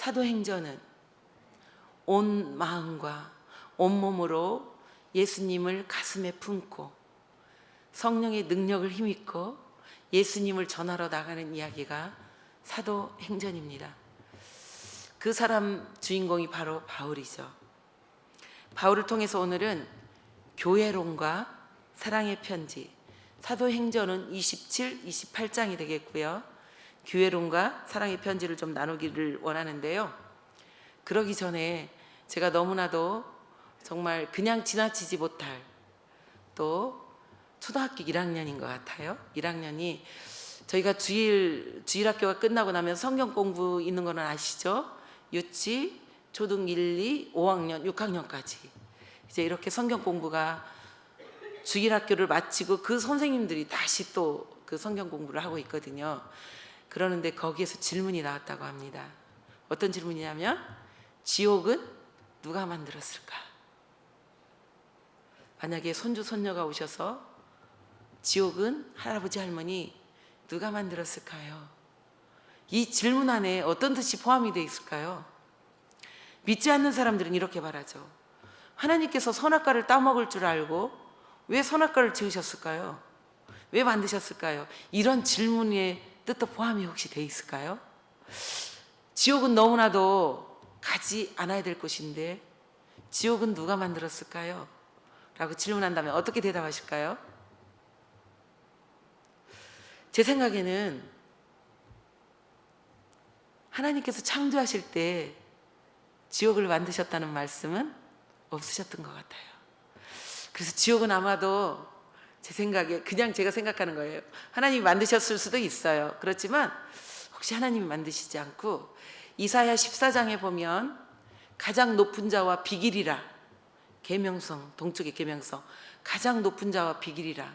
사도행전은 온 마음과 온 몸으로 예수님을 가슴에 품고 성령의 능력을 힘입고 예수님을 전하러 나가는 이야기가 사도행전입니다. 그 사람 주인공이 바로 바울이죠. 바울을 통해서 오늘은 교회론과 사랑의 편지, 사도행전은 27, 28장이 되겠고요. 교회론과 사랑의 편지를 좀 나누기를 원하는데요. 그러기 전에 제가 너무나도 정말 그냥 지나치지 못할, 또 초등학교 1학년인 것 같아요. 1학년이 저희가 주일학교가 끝나고 나면 성경 공부 있는 거는 아시죠? 유치, 초등 1, 2, 5학년, 6학년까지 이제 이렇게 성경 공부가 주일학교를 마치고 그 선생님들이 다시 또 그 성경 공부를 하고 있거든요. 그러는데 거기에서 질문이 나왔다고 합니다. 어떤 질문이냐면 지옥은 누가 만들었을까? 만약에 손주 손녀가 오셔서 지옥은 할아버지 할머니 누가 만들었을까요? 이 질문 안에 어떤 뜻이 포함이 되어 있을까요? 믿지 않는 사람들은 이렇게 말하죠. 하나님께서 선악과를 따먹을 줄 알고 왜 선악과를 지으셨을까요? 왜 만드셨을까요? 이런 질문의 뜻도 포함이 혹시 되어 있을까요? 지옥은 너무나도 가지 않아야 될 곳인데 지옥은 누가 만들었을까요? 라고 질문한다면 어떻게 대답하실까요? 제 생각에는 하나님께서 창조하실 때 지옥을 만드셨다는 말씀은 없으셨던 것 같아요. 그래서 지옥은 아마도 제 생각에 그냥 제가 생각하는 거예요. 하나님이 만드셨을 수도 있어요. 그렇지만 혹시 하나님이 만드시지 않고 이사야 14장에 보면 가장 높은 자와 비길이라, 계명성, 동쪽의 계명성, 가장 높은 자와 비길이라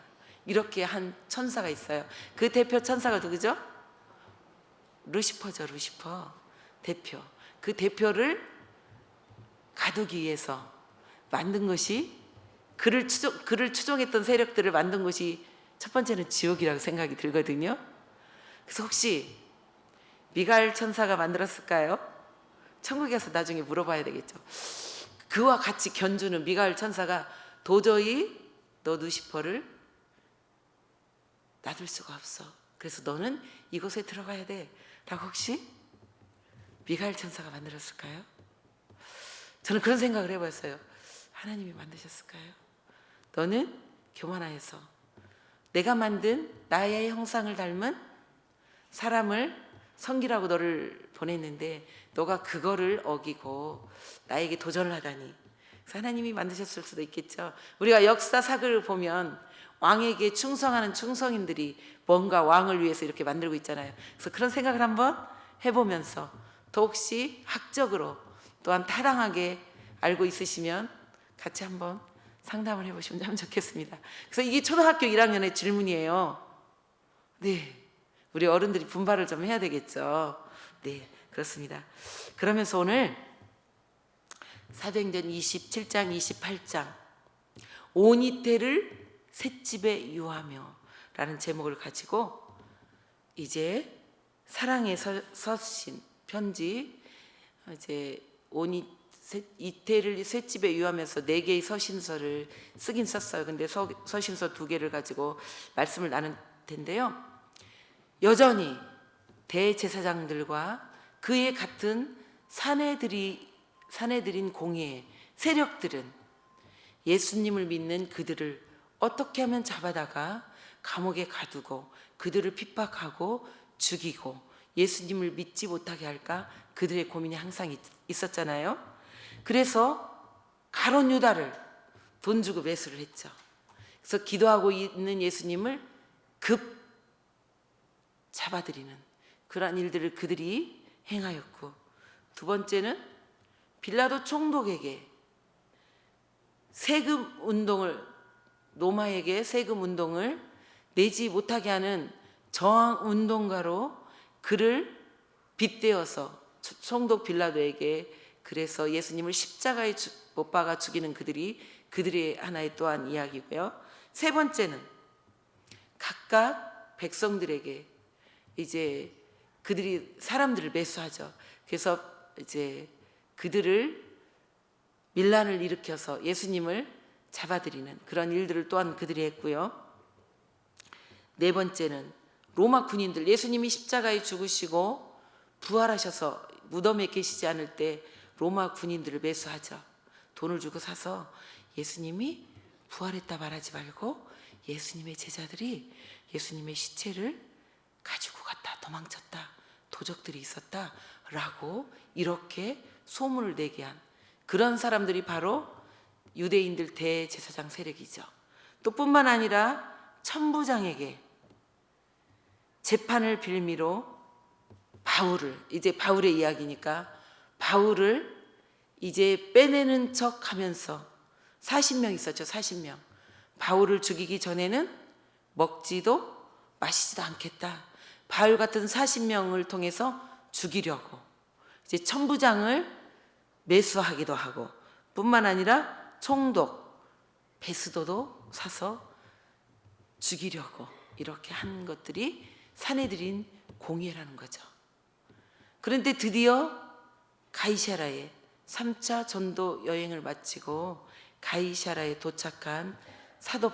이렇게 한 천사가 있어요. 그 대표 천사가 누구죠? 루시퍼죠. 루시퍼 대표. 그 대표를 가두기 위해서 만든 것이 그를 추종했던 세력들을 만든 것이 첫 번째는 지옥이라고 생각이 들거든요. 그래서 혹시 미가엘 천사가 만들었을까요? 천국에 가서 나중에 물어봐야 되겠죠. 그와 같이 견주는 미가엘 천사가 도저히 너 루시퍼를 놔둘 수가 없어. 그래서 너는 이곳에 들어가야 돼. 라고 혹시 미가엘 천사가 만들었을까요? 저는 그런 생각을 해봤어요. 하나님이 만드셨을까요? 너는 교만하여서 내가 만든 나의 형상을 닮은 사람을 섬기라고 너를 보냈는데 너가 그거를 어기고 나에게 도전을 하다니. 그래서 하나님이 만드셨을 수도 있겠죠. 우리가 역사사를 보면 왕에게 충성하는 충성인들이 뭔가 왕을 위해서 이렇게 만들고 있잖아요. 그래서 그런 생각을 한번 해보면서 또 혹시 학적으로 또한 타당하게 알고 있으시면 같이 한번 상담을 해보시면 참 좋겠습니다. 그래서 이게 초등학교 1학년의 질문이에요. 네, 우리 어른들이 분발을 좀 해야 되겠죠. 네, 그렇습니다. 그러면서 오늘 사도행전 27장 28장 온 이태를 셋집에 유하며 라는 제목을 가지고 이제 사랑의 서신 편지, 이제 온 이태를 셋집에 유하면서 4개의 서신서를 쓰긴 썼어요. 근데 서신서 2개를 가지고 말씀을 나눌 텐데요. 여전히 대제사장들과 그에 같은 사내들인 공의의 세력들은 예수님을 믿는 그들을 어떻게 하면 잡아다가 감옥에 가두고 그들을 핍박하고 죽이고 예수님을 믿지 못하게 할까 그들의 고민이 항상 있었잖아요. 그래서 가룟 유다를 돈 주고 매수를 했죠. 그래서 기도하고 있는 예수님을 급 잡아들이는 그러한 일들을 그들이 행하였고, 두 번째는 빌라도 총독에게 세금 운동을, 로마에게 세금 운동을 내지 못하게 하는 저항 운동가로 그를 빗대어서 총독 빌라도에게, 그래서 예수님을 십자가에 못 박아 죽이는 그들의 하나의 또한 이야기고요. 세 번째는 각각 백성들에게 이제 그들이 사람들을 매수하죠. 그래서 이제 그들을 밀란을 일으켜서 예수님을 잡아들이는 그런 일들을 또한 그들이 했고요. 네 번째는 로마 군인들, 예수님이 십자가에 죽으시고 부활하셔서 무덤에 계시지 않을 때 로마 군인들을 매수하죠. 돈을 주고 사서 예수님이 부활했다 말하지 말고 예수님의 제자들이 예수님의 시체를 가지고 갔다, 도망쳤다, 도적들이 있었다 라고 이렇게 소문을 내게 한 그런 사람들이 바로 유대인들 대제사장 세력이죠. 또 뿐만 아니라 천부장에게 재판을 빌미로 바울을, 이제 바울의 이야기니까 바울을 이제 빼내는 척 하면서 40명 있었죠. 40명. 바울을 죽이기 전에는 먹지도 마시지도 않겠다. 바울 같은 40명을 통해서 죽이려고 이제 천부장을 매수하기도 하고 뿐만 아니라 총독, 베스도도 사서 죽이려고 이렇게 한 것들이 사내들인 공예라는 거죠. 그런데 드디어 가이사라에 3차 전도 여행을 마치고 가이사라에 도착한 사도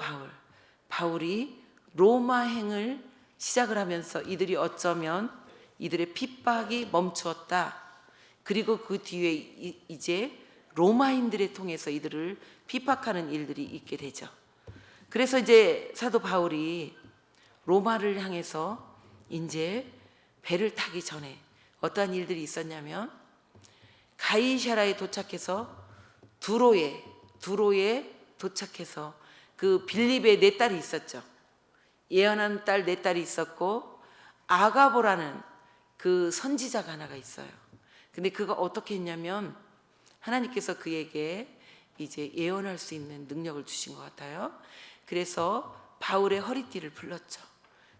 바울이 로마행을 시작을 하면서 이들이 어쩌면 이들의 핍박이 멈추었다. 그리고 그 뒤에 이제 로마인들을 통해서 이들을 핍박하는 일들이 있게 되죠. 그래서 이제 사도 바울이 로마를 향해서 이제 배를 타기 전에 어떠한 일들이 있었냐면 가이사라에 도착해서 두로에 도착해서 그 빌립의 네 딸이 있었죠. 예언한 딸 네 딸이 있었고 아가보라는 그 선지자가 하나가 있어요. 근데 그가 어떻게 했냐면 하나님께서 그에게 이제 예언할 수 있는 능력을 주신 것 같아요. 그래서 바울의 허리띠를 불렀죠.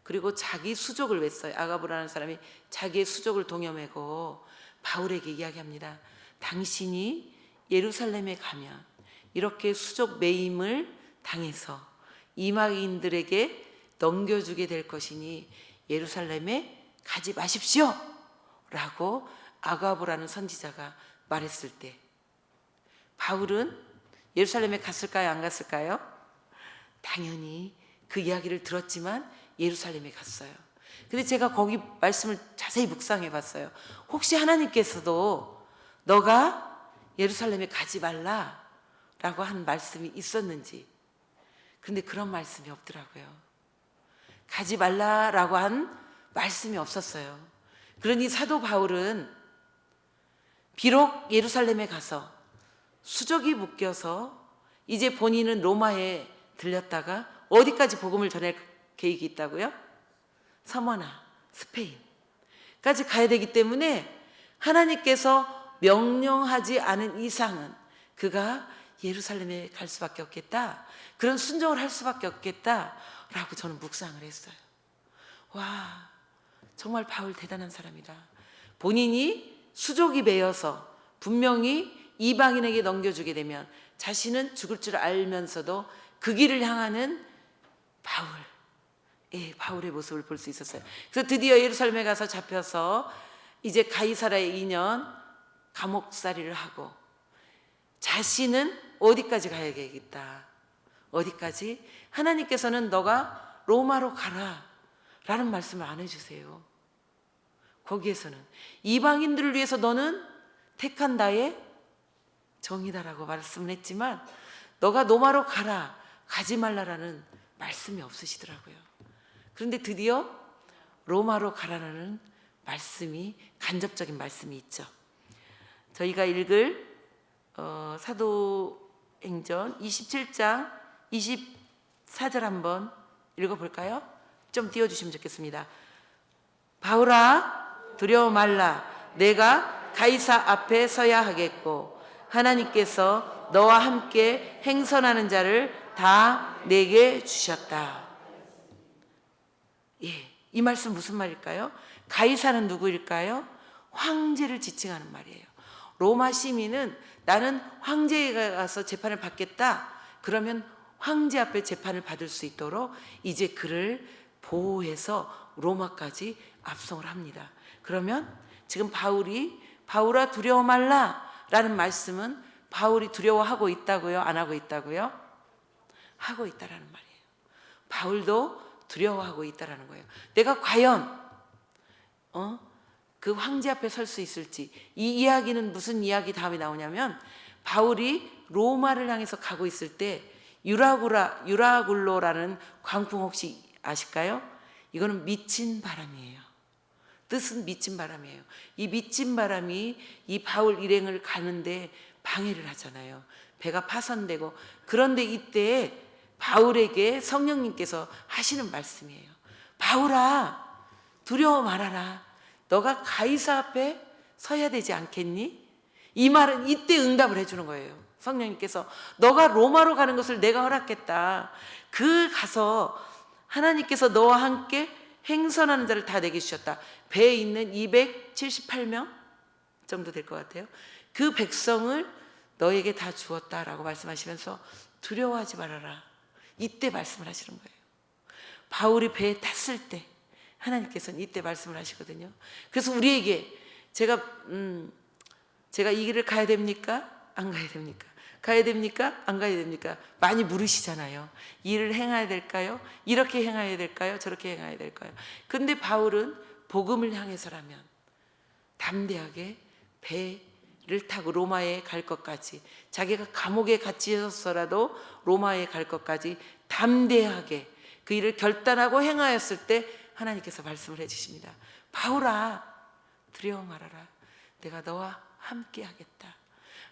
그리고 자기 수족을 맸어요. 아가보라는 사람이 자기의 수족을 동여매고 바울에게 이야기합니다. 당신이 예루살렘에 가면 이렇게 수족 매임을 당해서 이방인들에게 넘겨주게 될 것이니 예루살렘에 가지 마십시오 라고 아가보라는 선지자가 말했을 때 바울은 예루살렘에 갔을까요? 안 갔을까요? 당연히 그 이야기를 들었지만 예루살렘에 갔어요. 근데 제가 거기 말씀을 자세히 묵상해 봤어요. 혹시 하나님께서도 너가 예루살렘에 가지 말라 라고 한 말씀이 있었는지. 근데 그런 말씀이 없더라고요. 가지 말라라고 한 말씀이 없었어요. 그러니 사도 바울은 비록 예루살렘에 가서 수족이 묶여서 이제 본인은 로마에 들렸다가 어디까지 복음을 전할 계획이 있다고요? 서머나, 스페인까지 가야 되기 때문에 하나님께서 명령하지 않은 이상은 그가 예루살렘에 갈 수밖에 없겠다. 그런 순종을 할 수밖에 없겠다라고 저는 묵상을 했어요. 와, 정말 바울 대단한 사람이다. 본인이 수족이 매여서 분명히 이방인에게 넘겨주게 되면 자신은 죽을 줄 알면서도 그 길을 향하는 바울의 모습을 볼 수 있었어요. 그래서 드디어 예루살렘에 가서 잡혀서 이제 가이사라에 2년 감옥살이를 하고 자신은 어디까지 가야겠다. 어디까지? 하나님께서는 너가 로마로 가라 라는 말씀을 안 해주세요. 거기에서는 이방인들을 위해서 너는 택한 나의 정이다라고 말씀을 했지만 너가 로마로 가라, 가지 말라라는 말씀이 없으시더라고요. 그런데 드디어 로마로 가라라는 말씀이, 간접적인 말씀이 있죠. 저희가 읽을 사도행전 27장 24절 한번 읽어볼까요? 좀 띄워주시면 좋겠습니다. 바울아, 두려워 말라. 내가 가이사 앞에 서야 하겠고 하나님께서 너와 함께 행선하는 자를 다 내게 주셨다. 이 말씀 무슨 말일까요? 가이사는 누구일까요? 황제를 지칭하는 말이에요. 로마 시민은 나는 황제에 가서 재판을 받겠다. 그러면 황제 앞에 재판을 받을 수 있도록 이제 그를 보호해서 로마까지 압송을 합니다. 그러면 지금 바울이 바울아 두려워 말라 라는 말씀은 바울이 두려워하고 있다고요? 안 하고 있다고요? 하고 있다라는 말이에요. 바울도 두려워하고 있다라는 거예요. 내가 과연 그 황제 앞에 설 수 있을지. 이 이야기는 무슨 이야기 다음에 나오냐면 바울이 로마를 향해서 가고 있을 때 유라굴로라는 광풍 혹시 아실까요? 이거는 미친 바람이에요. 뜻은 미친 바람이에요. 이 미친 바람이 이 바울 일행을 가는데 방해를 하잖아요. 배가 파손되고. 그런데 이때 바울에게 성령님께서 하시는 말씀이에요. 바울아 두려워 말아라. 너가 가이사 앞에 서야 되지 않겠니? 이 말은 이때 응답을 해주는 거예요. 성령님께서 너가 로마로 가는 것을 내가 허락했다. 그 가서 하나님께서 너와 함께 행선하는 자를 다 내게 주셨다. 배에 있는 278명 정도 될 것 같아요. 그 백성을 너에게 다 주었다라고 말씀하시면서 두려워하지 말아라. 이때 말씀을 하시는 거예요. 바울이 배에 탔을 때 하나님께서는 이때 말씀을 하시거든요. 그래서 우리에게 제가 이 길을 가야 됩니까? 안 가야 됩니까? 가야 됩니까? 안 가야 됩니까? 많이 물으시잖아요. 이 일을 행해야 될까요? 이렇게 행해야 될까요? 저렇게 행해야 될까요? 근데 바울은 복음을 향해서라면 담대하게 배를 타고 로마에 갈 것까지, 자기가 감옥에 갇히셨어라도 로마에 갈 것까지 담대하게 그 일을 결단하고 행하였을 때 하나님께서 말씀을 해주십니다. 바울아 두려워 말아라. 내가 너와 함께 하겠다.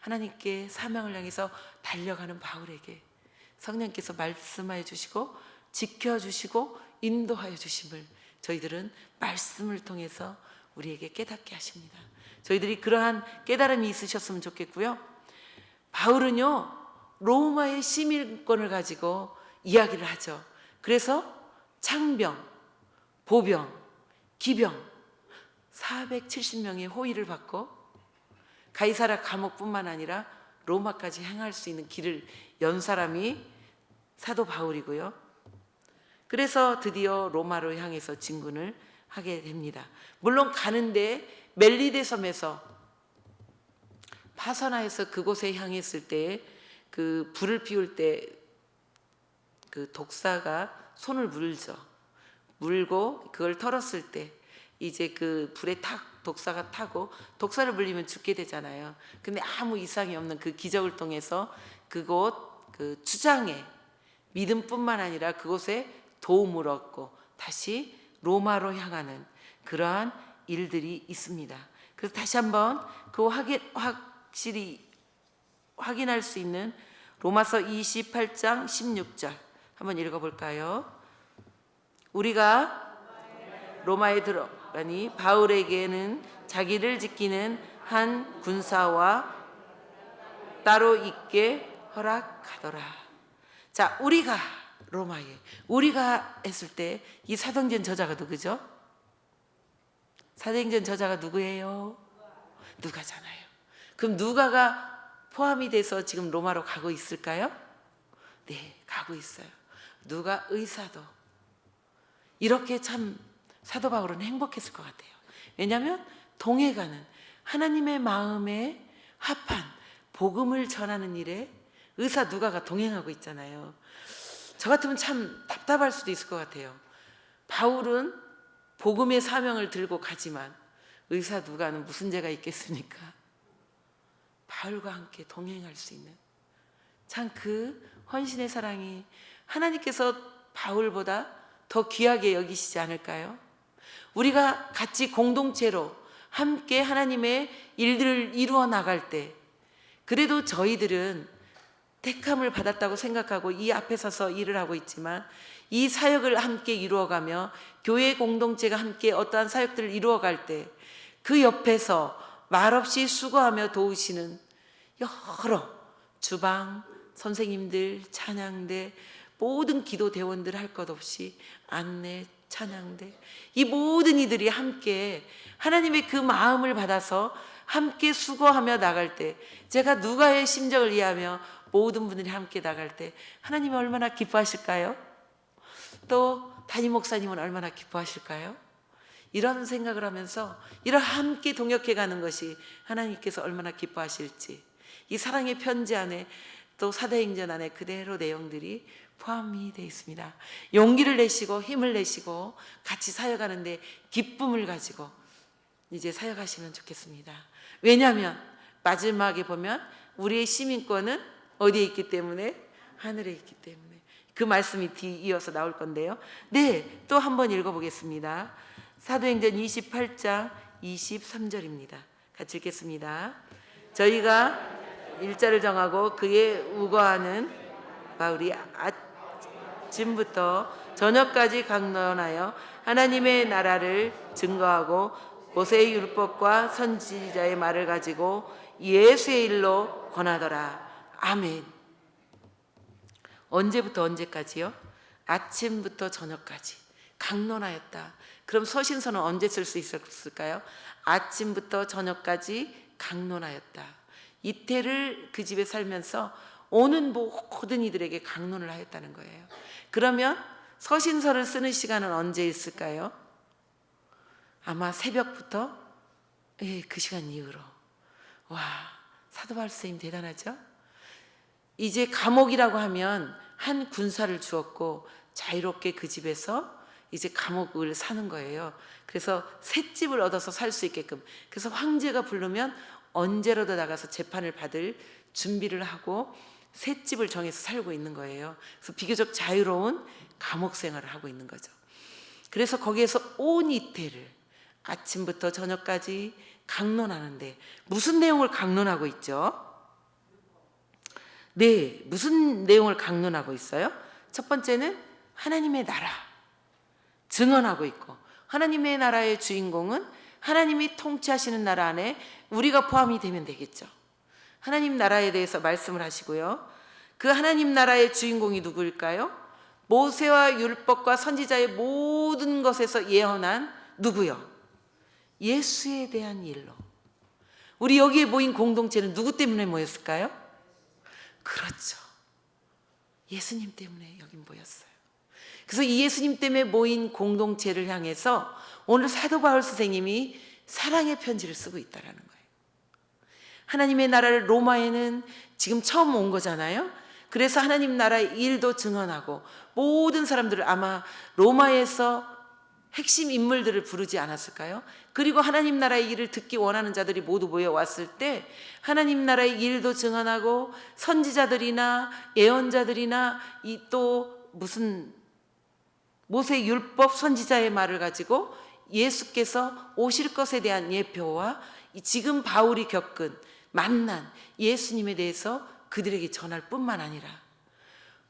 하나님께 사명을 향해서 달려가는 바울에게 성령께서 말씀하여 주시고 지켜주시고 인도하여 주심을 저희들은 말씀을 통해서 우리에게 깨닫게 하십니다. 저희들이 그러한 깨달음이 있으셨으면 좋겠고요. 바울은요 로마의 시민권을 가지고 이야기를 하죠. 그래서 창병, 보병, 기병 470명의 호위를 받고 가이사라 감옥뿐만 아니라 로마까지 행할 수 있는 길을 연 사람이 사도 바울이고요. 그래서 드디어 로마로 향해서 진군을 하게 됩니다. 물론 가는데 멜리데 섬에서 파선하에서 그곳에 향했을 때 그 불을 피울 때 그 독사가 손을 물죠. 물고 그걸 털었을 때 이제 그 불에 독사가 타고 독사를 물리면 죽게 되잖아요. 근데 아무 이상이 없는 그 기적을 통해서 그곳 그 추장에 믿음뿐만 아니라 그곳에 도움을 얻고 다시 로마로 향하는 그러한 일들이 있습니다. 그래서 다시 한번 그 확실히 확인할 수 있는 로마서 28장 16절 한번 읽어볼까요? 우리가 로마에 들어가니 바울에게는 자기를 지키는 한 군사와 따로 있게 허락하더라. 자, 우리가 로마에 우리가 했을 때 이 사도행전 저자가 누구죠? 사도행전 저자가 누구예요? 누가잖아요. 그럼 누가가 포함이 돼서 지금 로마로 가고 있을까요? 네, 가고 있어요. 누가 의사도 이렇게 참 사도 바울은 행복했을 것 같아요. 왜냐하면 동해가는 하나님의 마음에 합한 복음을 전하는 일에 의사 누가가 동행하고 있잖아요. 저 같으면 참 답답할 수도 있을 것 같아요. 바울은 복음의 사명을 들고 가지만 의사 누가는 무슨 죄가 있겠습니까? 바울과 함께 동행할 수 있는 참 그 헌신의 사랑이 하나님께서 바울보다 더 귀하게 여기시지 않을까요? 우리가 같이 공동체로 함께 하나님의 일들을 이루어 나갈 때 그래도 저희들은 택함을 받았다고 생각하고 이 앞에 서서 일을 하고 있지만 이 사역을 함께 이루어가며 교회 공동체가 함께 어떠한 사역들을 이루어갈 때 그 옆에서 말없이 수고하며 도우시는 여러 주방, 선생님들, 찬양대, 모든 기도 대원들 할 것 없이 안내, 찬양대 이 모든 이들이 함께 하나님의 그 마음을 받아서 함께 수고하며 나갈 때 제가 누가의 심정을 이해하며 모든 분들이 함께 나갈 때 하나님이 얼마나 기뻐하실까요? 또 담임 목사님은 얼마나 기뻐하실까요? 이런 생각을 하면서 이런 함께 동역해 가는 것이 하나님께서 얼마나 기뻐하실지, 이 사랑의 편지 안에 또 사도행전 안에 그대로 내용들이 포함이 되어 있습니다. 용기를 내시고 힘을 내시고 같이 사역하는데 기쁨을 가지고 이제 사역하시면 좋겠습니다. 왜냐하면 마지막에 보면 우리의 시민권은 어디에 있기 때문에? 하늘에 있기 때문에. 그 말씀이 이어서 나올 건데요. 네, 또 한번 읽어보겠습니다. 사도행전 28장 23절입니다. 같이 읽겠습니다. 저희가 일자를 정하고 그의 우거하는 바울이 아침부터 저녁까지 강론하여 하나님의 나라를 증거하고 모세의 율법과 선지자의 말을 가지고 예수의 일로 권하더라. 아멘. 언제부터 언제까지요? 아침부터 저녁까지 강론하였다. 그럼 서신서는 언제 쓸 수 있었을까요? 아침부터 저녁까지 강론하였다. 이태를 그 집에 살면서 오는 모든 이들에게 강론을 하였다는 거예요. 그러면 서신서를 쓰는 시간은 언제 있을까요? 아마 새벽부터 그 시간 이후로. 와, 사도 바울 선생님 대단하죠? 이제 감옥이라고 하면 한 군사를 주었고 자유롭게 그 집에서 이제 감옥을 사는 거예요. 그래서 새 집을 얻어서 살 수 있게끔, 그래서 황제가 부르면 언제라도 나가서 재판을 받을 준비를 하고 새 집을 정해서 살고 있는 거예요. 그래서 비교적 자유로운 감옥 생활을 하고 있는 거죠. 그래서 거기에서 온 이태를 아침부터 저녁까지 강론하는데 무슨 내용을 강론하고 있죠? 네, 무슨 내용을 강론하고 있어요? 첫 번째는 하나님의 나라 증언하고 있고, 하나님의 나라의 주인공은 하나님이 통치하시는 나라 안에 우리가 포함이 되면 되겠죠. 하나님 나라에 대해서 말씀을 하시고요. 그 하나님 나라의 주인공이 누구일까요? 모세와 율법과 선지자의 모든 것에서 예언한 누구요? 예수에 대한 일로. 우리 여기에 모인 공동체는 누구 때문에 모였을까요? 그렇죠. 예수님 때문에 여기 모였어요. 그래서 이 예수님 때문에 모인 공동체를 향해서 오늘 사도 바울 선생님이 사랑의 편지를 쓰고 있다는 거예요. 하나님의 나라를 로마에는 지금 처음 온 거잖아요. 그래서 하나님 나라의 일도 증언하고 모든 사람들을 아마 로마에서 핵심 인물들을 부르지 않았을까요? 그리고 하나님 나라의 일을 듣기 원하는 자들이 모두 모여왔을 때 하나님 나라의 일도 증언하고 선지자들이나 예언자들이나 이 또 무슨 모세 율법 선지자의 말을 가지고 예수께서 오실 것에 대한 예표와 지금 바울이 겪은 만난 예수님에 대해서 그들에게 전할 뿐만 아니라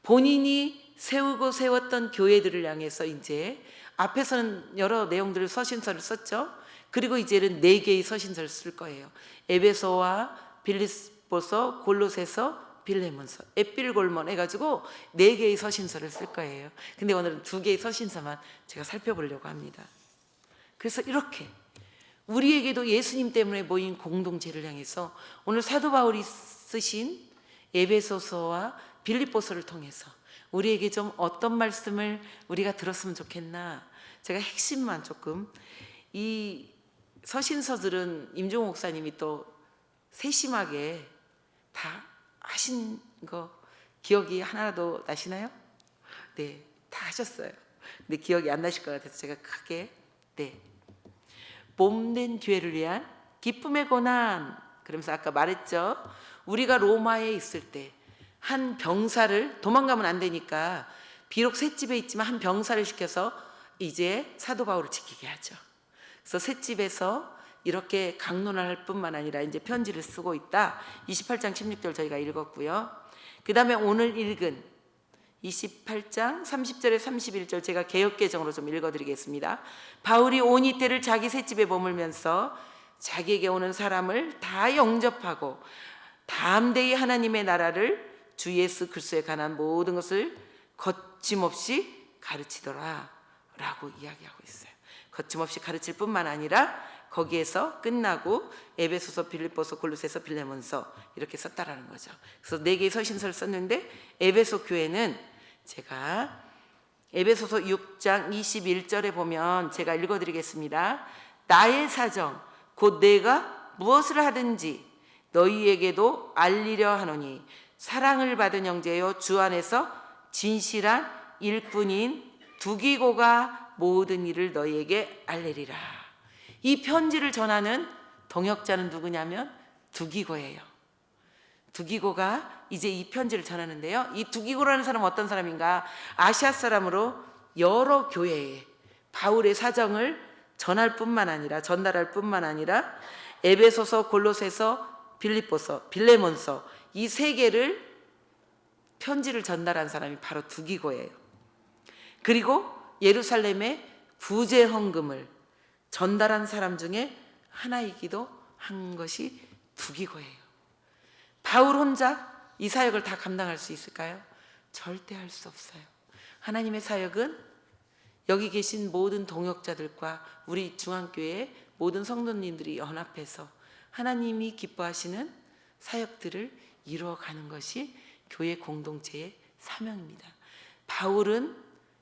본인이 세우고 세웠던 교회들을 향해서 이제 앞에서는 여러 내용들을 서신서를 썼죠. 그리고 이제는 4개의 서신서를 쓸 거예요. 에베소와 빌립보서, 골로새서, 빌레몬서, 에필골몬 해가지고 4개의 서신서를 쓸 거예요. 근데 오늘은 2개의 서신서만 제가 살펴보려고 합니다. 그래서 이렇게 우리에게도 예수님 때문에 모인 공동체를 향해서 오늘 사도 바울이 쓰신 에베소서와 빌립보서를 통해서 우리에게 좀 어떤 말씀을 우리가 들었으면 좋겠나. 제가 핵심만 조금, 이 서신서들은 임종호 목사님이 또 세심하게 다 하신 거 기억이 하나라도 나시나요? 네, 다 하셨어요. 근데 기억이 안 나실 것 같아서 제가 크게, 네, 몸된 교회를 위한 기쁨의 고난. 그러면서 아까 말했죠. 우리가 로마에 있을 때 한 병사를, 도망가면 안 되니까 비록 셋집에 있지만 한 병사를 시켜서 이제 사도 바울을 지키게 하죠. 그래서 셋집에서 이렇게 강론을 할 뿐만 아니라 이제 편지를 쓰고 있다. 28장 16절 저희가 읽었고요. 그 다음에 오늘 읽은 28장 30절에 31절 제가 개역개정으로 좀 읽어드리겠습니다. 바울이 온 이태를 자기 셋집에 머물면서 자기에게 오는 사람을 다 영접하고 담대히 하나님의 나라를 주 예수 그리스도에 관한 모든 것을 거침없이 가르치더라 라고 이야기하고 있어요. 거침없이 가르칠 뿐만 아니라 거기에서 끝나고 에베소서, 빌립보서, 골로새서, 빌레몬서 이렇게 썼다라는 거죠. 그래서 4개의 서신서를 썼는데 에베소 교회는 제가 에베소서 6장 21절에 보면 제가 읽어드리겠습니다. 나의 사정 곧 내가 무엇을 하든지 너희에게도 알리려 하노니 사랑을 받은 형제여 주 안에서 진실한 일꾼인 두기고가 모든 일을 너희에게 알리리라. 이 편지를 전하는 동역자는 누구냐면 두기고예요. 두기고가 이제 이 편지를 전하는데요. 이 두기고라는 사람은 어떤 사람인가? 아시아 사람으로 여러 교회에 바울의 사정을 전할 뿐만 아니라 전달할 뿐만 아니라 에베소서, 골로새서, 빌립보서, 빌레몬서 이 세 개를 편지를 전달한 사람이 바로 두기고예요. 그리고 예루살렘에 구제 헌금을 전달한 사람 중에 하나이기도 한 것이 두기고예요. 바울 혼자 이 사역을 다 감당할 수 있을까요? 절대 할 수 없어요. 하나님의 사역은 여기 계신 모든 동역자들과 우리 중앙교회의 모든 성도님들이 연합해서 하나님이 기뻐하시는 사역들을 이루어가는 것이 교회 공동체의 사명입니다. 바울은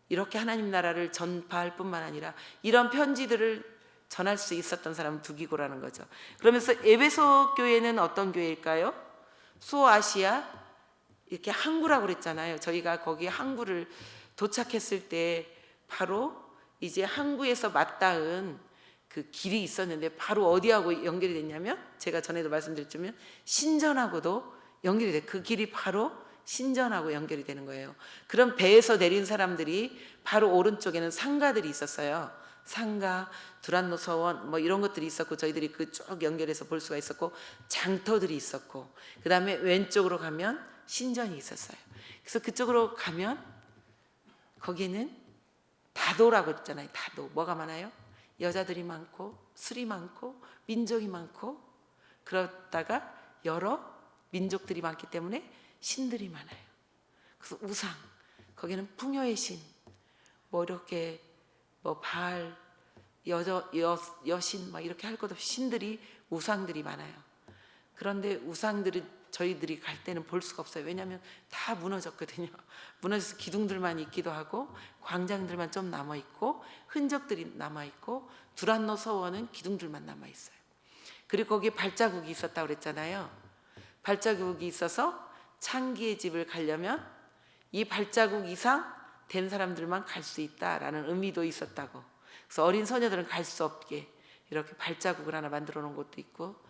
이렇게 하나님 나라를 전파할 뿐만 아니라 이런 편지들을 전할 수 있었던 사람은 두기고라는 거죠. 그러면서 에베소 교회는 어떤 교회일까요? 소아시아 이렇게 항구라고 그랬잖아요. 저희가 거기 항구를 도착했을 때 바로 이제 항구에서 맞닿은 그 길이 있었는데 바로 어디하고 연결이 됐냐면 제가 전에도 말씀드렸지만 신전하고도 연결이 돼요. 그 길이 바로 신전하고 연결이 되는 거예요. 그럼 배에서 내린 사람들이 바로 오른쪽에는 상가들이 있었어요. 상가, 두란노 서원 뭐 이런 것들이 있었고 저희들이 그 쭉 연결해서 볼 수가 있었고 장터들이 있었고 그 다음에 왼쪽으로 가면 신전이 있었어요. 그래서 그쪽으로 가면 거기는 다도라고 했잖아요. 다도 뭐가 많아요? 여자들이 많고 술이 많고 민족이 많고 그러다가 여러 민족들이 많기 때문에 신들이 많아요. 그래서 우상 거기는 풍요의 신 뭐 이렇게 뭐 바알 여신 막 이렇게 할 것 없이 신들이 우상들이 많아요. 그런데 우상들은 저희들이 갈 때는 볼 수가 없어요. 왜냐하면 다 무너졌거든요. 무너져서 기둥들만 있기도 하고 광장들만 좀 남아있고 흔적들이 남아있고 두란노 서원은 기둥들만 남아있어요. 그리고 거기에 발자국이 있었다고 그랬잖아요. 발자국이 있어서 창기의 집을 가려면 이 발자국 이상 된 사람들만 갈 수 있다라는 의미도 있었다고. 그래서 어린 소녀들은 갈 수 없게 이렇게 발자국을 하나 만들어 놓은 곳도 있고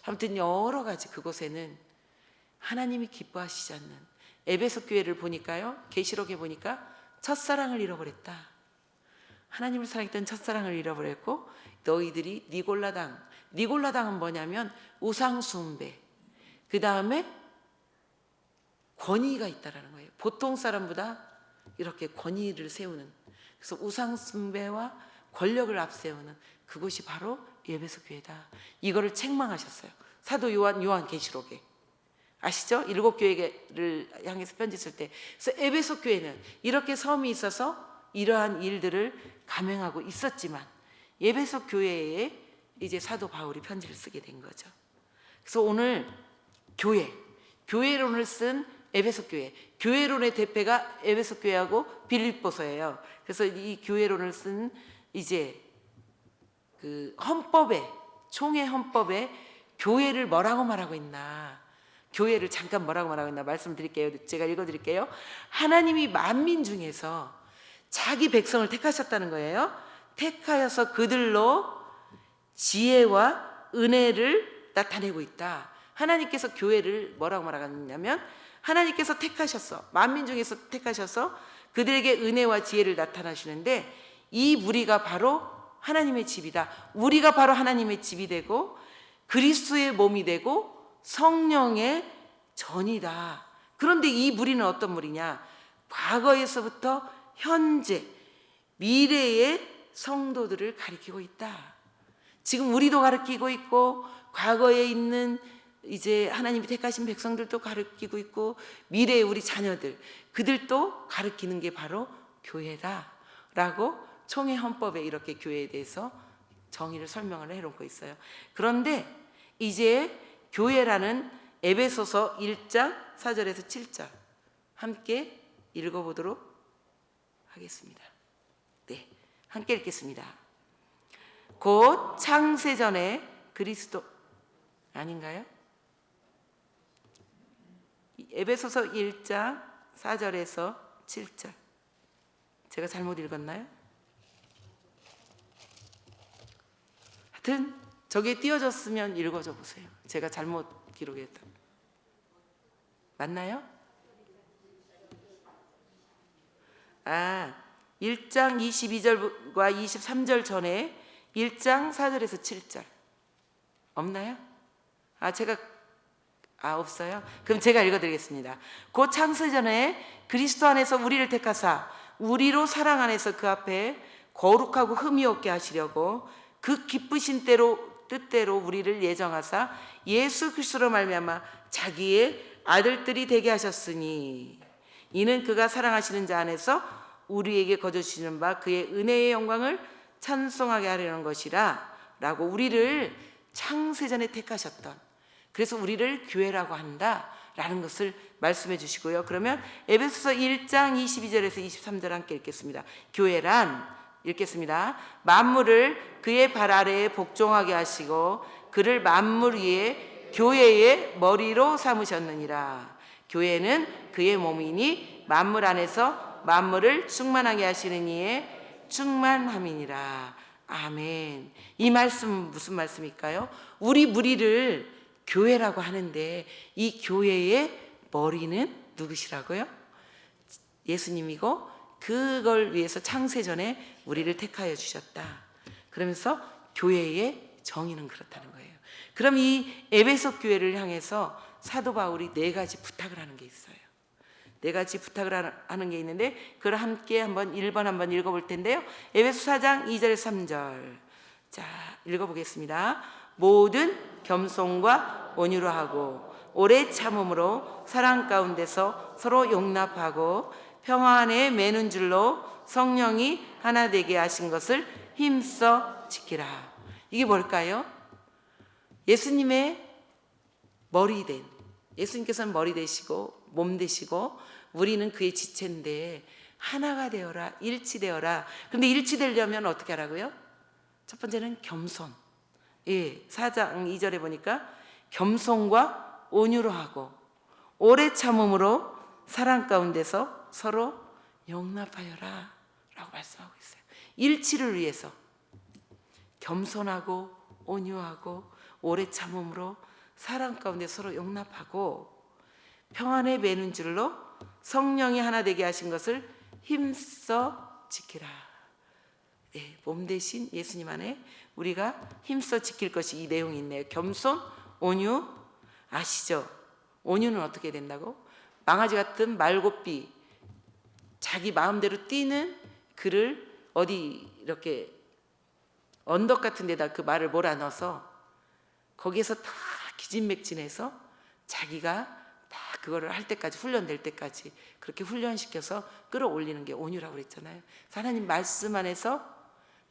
아무튼 여러 가지 그곳에는 하나님이 기뻐하시지 않는 에베소 교회를 보니까요. 계시록에 보니까 첫사랑을 잃어버렸다. 하나님을 사랑했던 첫사랑을 잃어버렸고 너희들이 니골라당은 뭐냐면 우상 숭배 그 다음에 권위가 있다라는 거예요. 보통 사람보다 이렇게 권위를 세우는 그래서 우상 숭배와 권력을 앞세우는 그것이 바로 에베소 교회다. 이거를 책망하셨어요. 사도 요한계시록에 아시죠? 7교회를 향해서 편지 쓸 때. 그래서 에베소 교회는 이렇게 섬이 있어서 이러한 일들을 감행하고 있었지만 에베소 교회에 이제 사도 바울이 편지를 쓰게 된 거죠. 그래서 오늘 교회론을 쓴 에베소 교회, 교회론의 대표가 에베소 교회하고 빌립보서예요. 그래서 이 교회론을 쓴 이제 그 헌법에 총회 헌법에 교회를 뭐라고 말하고 있나? 교회를 잠깐 뭐라고 말하고 있나 말씀드릴게요. 제가 읽어드릴게요. 하나님이 만민 중에서 자기 백성을 택하셨다는 거예요. 택하여서 그들로 지혜와 은혜를 나타내고 있다. 하나님께서 교회를 뭐라고 말하냐면 하나님께서 택하셨어. 만민 중에서 택하셔서 그들에게 은혜와 지혜를 나타나시는데 이 무리가 바로 하나님의 집이다. 우리가 바로 하나님의 집이 되고 그리스도의 몸이 되고 성령의 전이다. 그런데 이 무리는 어떤 무리냐? 과거에서부터 현재, 미래의 성도들을 가리키고 있다. 지금 우리도 가리키고 있고 과거에 있는 이제 하나님이 택하신 백성들도 가르치고 있고 미래의 우리 자녀들 그들도 가르치는 게 바로 교회다라고 총회 헌법에 이렇게 교회에 대해서 정의를 설명을 해놓고 있어요. 그런데 이제 교회라는 에베소서 1장 4절에서 7절 함께 읽어보도록 하겠습니다. 네, 함께 읽겠습니다. 곧 창세전에 그리스도 아닌가요? 에베소서 1장 4절에서 7절. 제가 잘못 읽었나요? 하여튼 저게 띄어졌으면 읽어줘 보세요. 제가 잘못 기록했다. 맞나요? 1장 22절과 23절 전에 1장 4절에서 7절 없나요? 없어요? 그럼 제가 읽어드리겠습니다. 곧 창세전에 그리스도 안에서 우리를 택하사 우리로 사랑 안에서 그 앞에 거룩하고 흠이 없게 하시려고 그 기쁘신 뜻대로 우리를 예정하사 예수 그리스도로 말미암아 자기의 아들들이 되게 하셨으니 이는 그가 사랑하시는 자 안에서 우리에게 거저 주시는 바 그의 은혜의 영광을 찬송하게 하려는 것이라 라고 우리를 창세전에 택하셨던, 그래서 우리를 교회라고 한다 라는 것을 말씀해 주시고요. 그러면 에베소서 1장 22절에서 23절 함께 읽겠습니다. 교회란, 읽겠습니다. 만물을 그의 발 아래에 복종하게 하시고 그를 만물 위에 교회의 머리로 삼으셨느니라. 교회는 그의 몸이니 만물 안에서 만물을 충만하게 하시는 이의 충만함이니라. 아멘. 이 말씀은 무슨 말씀일까요? 우리 무리를 교회라고 하는데 이 교회의 머리는 누구시라고요? 예수님이고 그걸 위해서 창세전에 우리를 택하여 주셨다. 그러면서 교회의 정의는 그렇다는 거예요. 그럼 이 에베소 교회를 향해서 사도 바울이 4가지 부탁을 하는 게 있어요. 4가지 부탁을 하는 게 있는데 그걸 함께 한번 1번 한번 읽어볼 텐데요. 에베소 4장 2절에서 3절. 자, 읽어보겠습니다. 모든 겸손과 온유로 하고 오래 참음으로 사랑 가운데서 서로 용납하고 평화 안에 매는 줄로 성령이 하나 되게 하신 것을 힘써 지키라. 이게 뭘까요? 예수님의 머리 된, 예수님께서는 머리 되시고 몸 되시고 우리는 그의 지체인데 하나가 되어라, 일치되어라. 그런데 일치되려면 어떻게 하라고요? 첫 번째는 겸손. 4장 2절에 보니까 겸손과 온유로 하고 오래 참음으로 사랑 가운데서 서로 용납하여라 라고 말씀하고 있어요. 일치를 위해서 겸손하고 온유하고 오래 참음으로 사랑 가운데 서로 용납하고 평안에 매는 줄로 성령이 하나 되게 하신 것을 힘써 지키라. 몸 대신 예수님 안에 우리가 힘써 지킬 것이 이 내용이 있네요. 겸손, 온유. 아시죠? 온유는 어떻게 된다고? 망아지 같은 말고삐, 자기 마음대로 뛰는 그를 어디 이렇게 언덕 같은 데다 그 말을 몰아넣어서 거기에서 다 기진맥진해서 자기가 다 그거를 할 때까지, 훈련될 때까지 그렇게 훈련시켜서 끌어올리는 게 온유라고 그랬잖아요. 하나님 말씀 안에서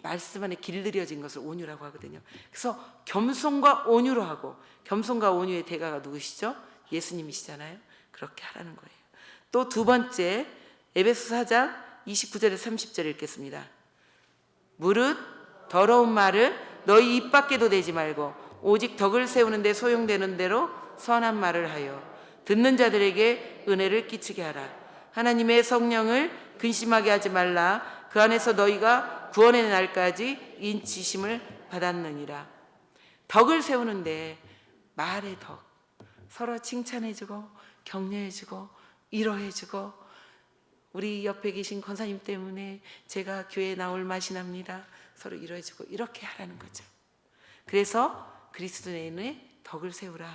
말씀 안에 길들여진 것을 온유라고 하거든요. 그래서 겸손과 온유로 하고, 겸손과 온유의 대가가 누구시죠? 예수님이시잖아요. 그렇게 하라는 거예요. 또 2번째 에베소 4장 29절에서 30절 읽겠습니다. 무릇 더러운 말을 너희 입 밖에도 내지 말고 오직 덕을 세우는 데 소용되는 대로 선한 말을 하여 듣는 자들에게 은혜를 끼치게 하라. 하나님의 성령을 근심하게 하지 말라. 그 안에서 너희가 구원의 날까지 인치심을 받았느니라. 덕을 세우는데 말의 덕, 서로 칭찬해주고 격려해주고 위로해주고, 우리 옆에 계신 권사님 때문에 제가 교회에 나올 맛이 납니다. 서로 위로해주고 이렇게 하라는 거죠. 그래서 그리스도 내에 덕을 세우라.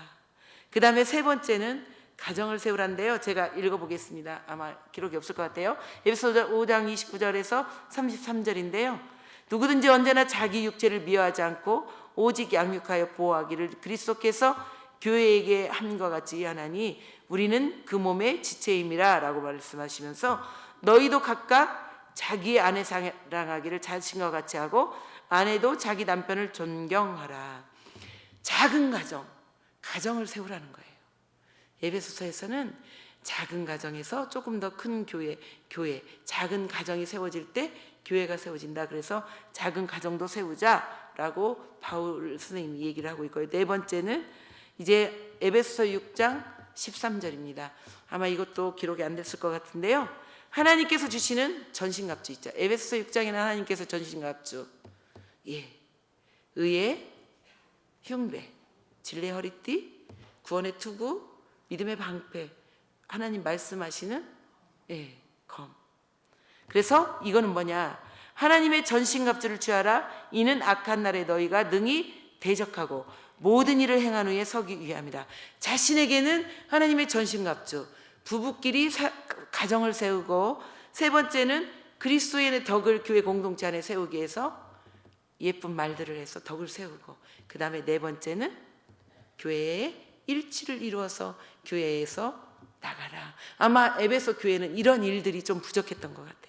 그 다음에 3번째는 가정을 세우란데요. 제가 읽어보겠습니다. 아마 기록이 없을 것 같아요. 에베소서 5장 29절에서 33절인데요. 누구든지 언제나 자기 육체를 미워하지 않고 오직 양육하여 보호하기를 그리스도께서 교회에게 함과 같이 하나니 우리는 그 몸의 지체임이라 라고 말씀하시면서 너희도 각각 자기의 아내 사랑하기를 자신과 같이 하고 아내도 자기 남편을 존경하라. 작은 가정, 가정을 세우라는 거예요. 에베소서에서는 작은 가정에서 조금 더 큰 교회, 작은 가정이 세워질 때 교회가 세워진다. 그래서 작은 가정도 세우자라고 바울 선생님이 얘기를 하고 있고요. 네 번째는 이제 에베소서 6장 13절입니다. 아마 이것도 기록이 안 됐을 것 같은데요. 하나님께서 주시는 전신갑주 있죠. 에베소서 6장에는 하나님께서 전신갑주, 의의 흉배, 진리의 허리띠, 구원의 투구, 믿음의 방패, 하나님 말씀하시는 검. 그래서 이거는 뭐냐? 하나님의 전신갑주를 취하라. 이는 악한 날에 너희가 능히 대적하고 모든 일을 행한 후에 서기 위함이라. 자신에게는 하나님의 전신갑주, 부부끼리 가정을 세우고, 세 번째는 그리스도인의 덕을 교회 공동체 안에 세우기 위해서 예쁜 말들을 해서 덕을 세우고, 그 다음에 네 번째는 교회의 일치를 이루어서 교회에서 나가라. 아마 에베소 교회는 이런 일들이 좀 부족했던 것 같아요.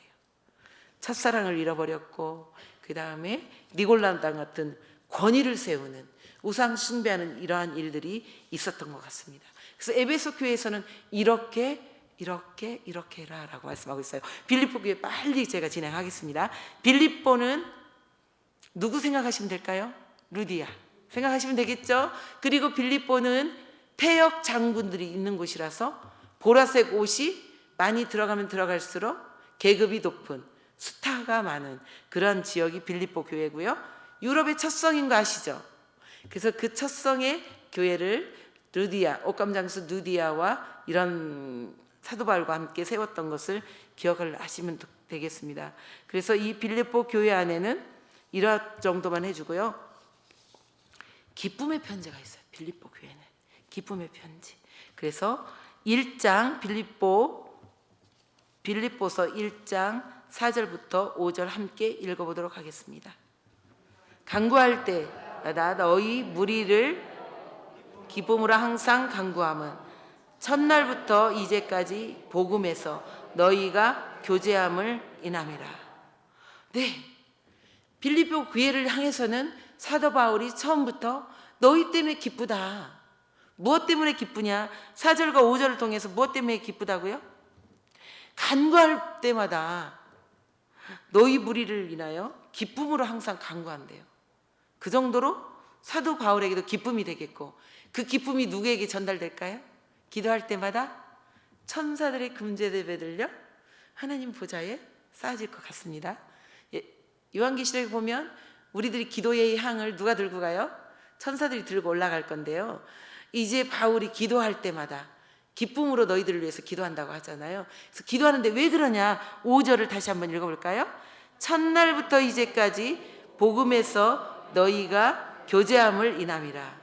첫사랑을 잃어버렸고, 그 다음에 니골라당 같은 권위를 세우는, 우상 숭배하는 이러한 일들이 있었던 것 같습니다. 그래서 에베소 교회에서는 이렇게 해라 라고 말씀하고 있어요. 빌립보 교회 빨리 제가 진행하겠습니다. 빌립보는 누구 생각하시면 될까요? 루디아 생각하시면 되겠죠. 그리고 빌립보는 폐역 장군들이 있는 곳이라서 보라색 옷이 많이 들어가면 들어갈수록 계급이 높은, 스타가 많은 그런 지역이 빌립보 교회고요. 유럽의 첫 성인 거 아시죠? 그래서 그 첫 성의 교회를 루디아, 옷감장수 루디아와 이런 사도 바울과 함께 세웠던 것을 기억을 하시면 되겠습니다. 그래서 이 빌립보 교회 안에는 이런 정도만 해주고요. 기쁨의 편지가 있어요. 빌립보 교회는 기쁨의 편지. 그래서 1장 빌립보서 1장 4절부터 5절 함께 읽어보도록 하겠습니다. 간구할 때 나 너희 무리를 기쁨으로 항상 간구함은 첫날부터 이제까지 복음에서 너희가 교제함을 인함이라. 네, 빌립보 교회를 향해서는 사도 바울이 처음부터 너희 때문에 기쁘다. 무엇 때문에 기쁘냐? 4절과 5절을 통해서 무엇 때문에 기쁘다고요? 간구할 때마다 너희 무리를 인하여 기쁨으로 항상 간구한대요. 그 정도로 사도 바울에게도 기쁨이 되겠고, 그 기쁨이 누구에게 전달될까요? 기도할 때마다 천사들의 금제대배 들려 하나님 보좌에 쌓아질 것 같습니다. 요한계시록에 보면 우리들이 기도의 향을 누가 들고 가요? 천사들이 들고 올라갈 건데요. 이제 바울이 기도할 때마다 기쁨으로 너희들을 위해서 기도한다고 하잖아요. 그래서 기도하는데 왜 그러냐? 5절을 다시 한번 읽어볼까요? 첫날부터 이제까지 복음에서 너희가 교제함을 인함이라.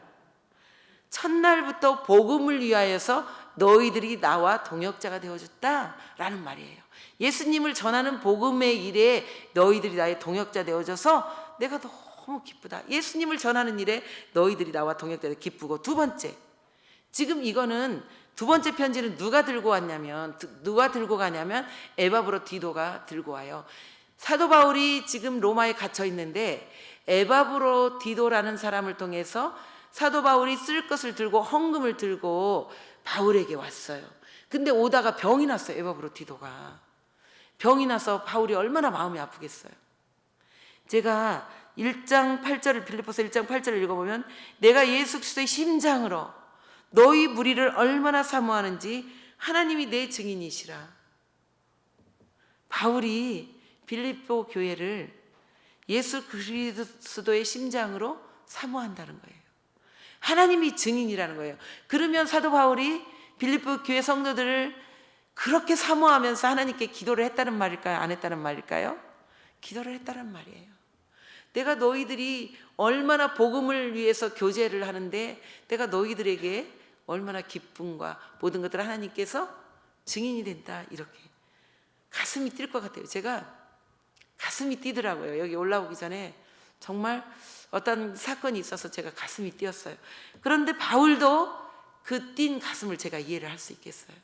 첫날부터 복음을 위하여서 너희들이 나와 동역자가 되어줬다라는 말이에요. 예수님을 전하는 복음의 일에 너희들이 나의 동역자 되어져서 내가 너무 기쁘다. 예수님을 전하는 일에 너희들이 나와 동역자 되어 기쁘고, 두 번째, 지금 이거는 두 번째 편지는 누가 들고 가냐면 에바브로디도가 들고 와요. 사도 바울이 지금 로마에 갇혀 있는데 에바브로디도라는 사람을 통해서 사도 바울이 쓸 것을 들고 헌금을 들고 바울에게 왔어요. 근데 오다가 병이 났어요. 에바브로디도가 병이 나서 바울이 얼마나 마음이 아프겠어요. 제가 1장 8절을 빌립보서 1장 8절을 읽어보면 내가 예수 그리스도의 심장으로 너희 무리를 얼마나 사모하는지 하나님이 내 증인이시라. 바울이 빌립보 교회를 예수 그리스도의 심장으로 사모한다는 거예요. 하나님이 증인이라는 거예요. 그러면 사도 바울이 빌립보 교회 성도들을 그렇게 사모하면서 하나님께 기도를 했다는 말일까요? 안 했다는 말일까요? 기도를 했다는 말이에요. 내가 너희들이 얼마나 복음을 위해서 교제를 하는데 내가 너희들에게 얼마나 기쁨과 모든 것들을 하나님께서 증인이 된다. 이렇게 가슴이 뛸 것 같아요. 제가 가슴이 뛰더라고요. 여기 올라오기 전에 정말 어떤 사건이 있어서 제가 가슴이 뛰었어요. 그런데 바울도 그 뛴 가슴을 제가 이해를 할 수 있겠어요.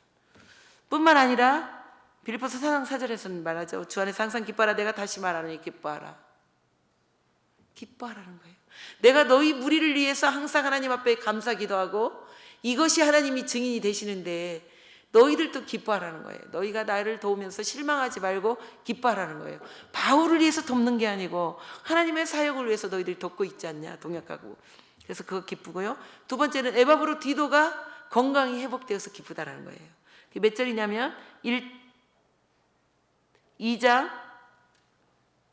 뿐만 아니라 빌립보서 4장 4절에서는 말하죠. 주 안에서 항상 기뻐하라. 내가 다시 말하노니 기뻐하라. 기뻐하라는 거예요. 내가 너희 무리를 위해서 항상 하나님 앞에 감사 기도하고 이것이 하나님이 증인이 되시는데 너희들도 기뻐하라는 거예요. 너희가 나를 도우면서 실망하지 말고 기뻐하라는 거예요. 바울을 위해서 돕는 게 아니고 하나님의 사역을 위해서 너희들이 돕고 있지 않냐, 동역하고. 그래서 그거 기쁘고요. 두 번째는 에바브로디도가 건강이 회복되어서 기쁘다라는 거예요. 몇 절이냐면 2장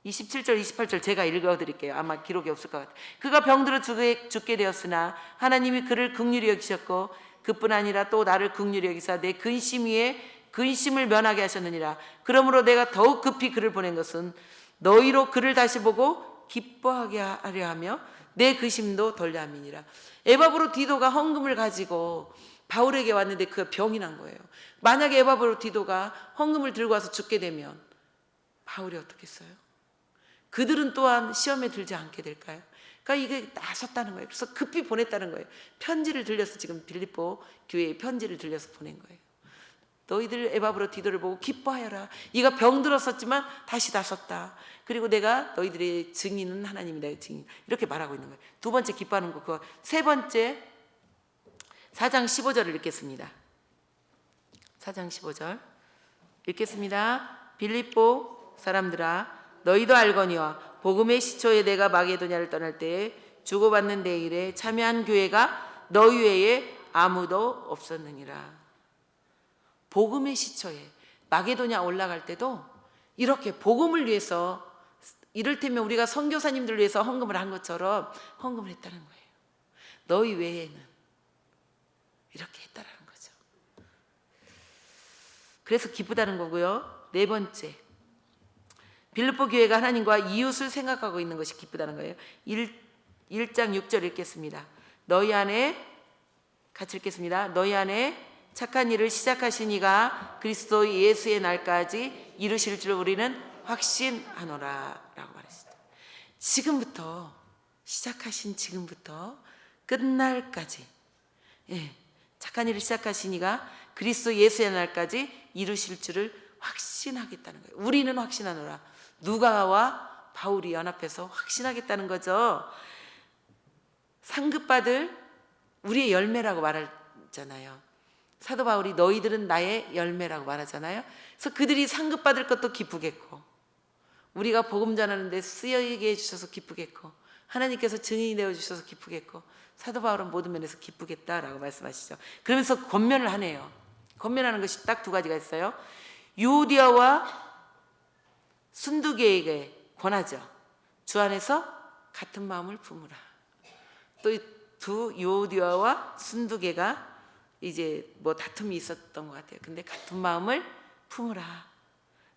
27절 28절 제가 읽어드릴게요. 아마 기록이 없을 것 같아요. 그가 병들어 죽게 되었으나 하나님이 그를 긍휼히 여기셨고 그뿐 아니라 또 나를 긍휼히 여기사 내 근심 위에 근심을 면하게 하셨느니라. 그러므로 내가 더욱 급히 그를 보낸 것은 너희로 그를 다시 보고 기뻐하게 하려 하며 내 근심도 덜려 함이니라. 에바브로디도가 헌금을 가지고 바울에게 왔는데 그가 병이 난 거예요. 만약에 에바브로디도가 헌금을 들고 와서 죽게 되면 바울이 어떻겠어요? 그들은 또한 시험에 들지 않게 될까요? 그러니까 이게 나섰다는 거예요. 그래서 급히 보냈다는 거예요. 편지를 들려서 지금 빌립보 교회에 편지를 들려서 보낸 거예요. 너희들 에바브로디도를 보고 기뻐하여라. 네가 병들었었지만 다시 나섰다. 그리고 내가 너희들의 증인은 하나님이 나의 증인. 이렇게 말하고 있는 거예요. 두 번째 기뻐하는 거. 그거. 세 번째 4장 15절을 읽겠습니다. 4장 15절 읽겠습니다. 빌립보 사람들아 너희도 알거니와 복음의 시초에 내가 마게도냐를 떠날 때에 주고받는 내 일에 참여한 교회가 너희 외에 아무도 없었느니라. 복음의 시초에 마게도냐 올라갈 때도 이렇게 복음을 위해서 이를테면 우리가 선교사님들 위해서 헌금을 한 것처럼 헌금을 했다는 거예요. 너희 외에는 이렇게 했다라는 거죠. 그래서 기쁘다는 거고요. 네 번째 빌립보 교회가 하나님과 이웃을 생각하고 있는 것이 기쁘다는 거예요. 1장 6절 읽겠습니다. 너희 안에 같이 읽겠습니다. 너희 안에 착한 일을 시작하신 이가 그리스도 예수의 날까지 이루실 줄 우리는 확신하노라 라고 말했습니다. 지금부터 시작하신 지금부터 끝날까지 착한 일을 시작하신 이가 그리스도 예수의 날까지 이루실 줄을 확신하겠다는 거예요. 우리는 확신하노라. 누가와 바울이 연합해서 확신하겠다는 거죠. 상급받을 우리의 열매라고 말하잖아요. 사도 바울이 너희들은 나의 열매라고 말하잖아요. 그래서 그들이 상급받을 것도 기쁘겠고 우리가 복음 전하는 데 쓰여지게 해주셔서 기쁘겠고 하나님께서 증인이 되어주셔서 기쁘겠고 사도 바울은 모든 면에서 기쁘겠다라고 말씀하시죠. 그러면서 권면을 하네요. 권면하는 것이 딱 두 가지가 있어요. 유오디아와 순두계에게 권하죠. 주 안에서 같은 마음을 품으라. 또 두 유오디아와 순두계가 이제 뭐 다툼이 있었던 것 같아요. 근데 같은 마음을 품으라.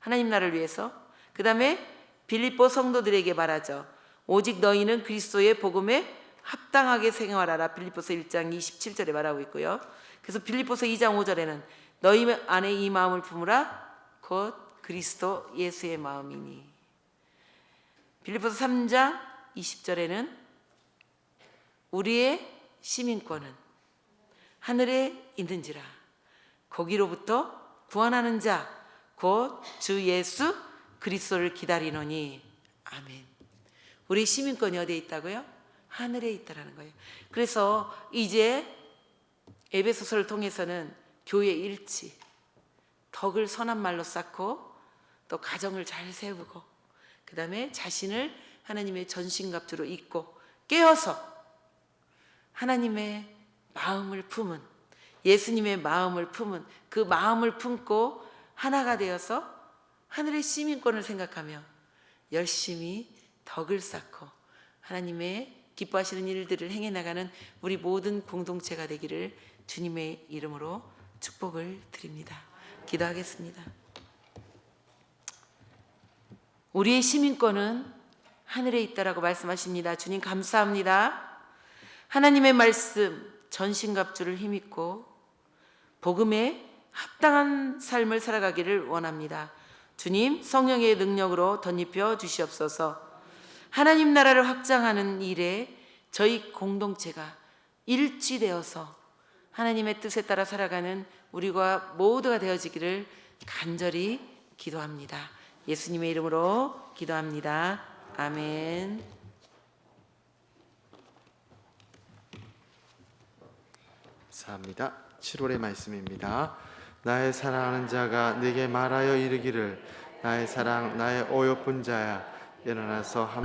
하나님 나라를 위해서. 그 다음에 빌립보 성도들에게 말하죠. 오직 너희는 그리스도의 복음에 합당하게 생활하라. 빌립보서 1장 27절에 말하고 있고요. 그래서 빌립보서 2장 5절에는 너희 안에 이 마음을 품으라. 곧 그리스도 예수의 마음이니. 빌립보서 3장 20절에는 우리의 시민권은 하늘에 있는지라 거기로부터 구원하는 자 곧 주 예수 그리스도를 기다리노니. 아멘. 우리 시민권이 어디에 있다고요? 하늘에 있다라는 거예요. 그래서 이제 에베소서를 통해서는 교회 일치, 덕을 선한 말로 쌓고 또 가정을 잘 세우고 그 다음에 자신을 하나님의 전신갑주로 입고 깨어서 하나님의 마음을 품은 예수님의 마음을 품은 그 마음을 품고 하나가 되어서 하늘의 시민권을 생각하며 열심히 덕을 쌓고 하나님의 기뻐하시는 일들을 행해 나가는 우리 모든 공동체가 되기를 주님의 이름으로 축복을 드립니다. 기도하겠습니다. 우리의 시민권은 하늘에 있다라고 말씀하십니다. 주님 감사합니다. 하나님의 말씀 전신갑주를 힘입고 복음에 합당한 삶을 살아가기를 원합니다. 주님 성령의 능력으로 덧입혀 주시옵소서. 하나님 나라를 확장하는 일에 저희 공동체가 일치되어서 하나님의 뜻에 따라 살아가는 우리가 모두가 되어지기를 간절히 기도합니다. 예수님의 이름으로 기도합니다. 아멘. 감사합니다. 7월의 말씀입니다. 나의 사랑하는 자가 네게 말하여 이르기를 나의 사랑 나의 어여쁜 자야 일어나서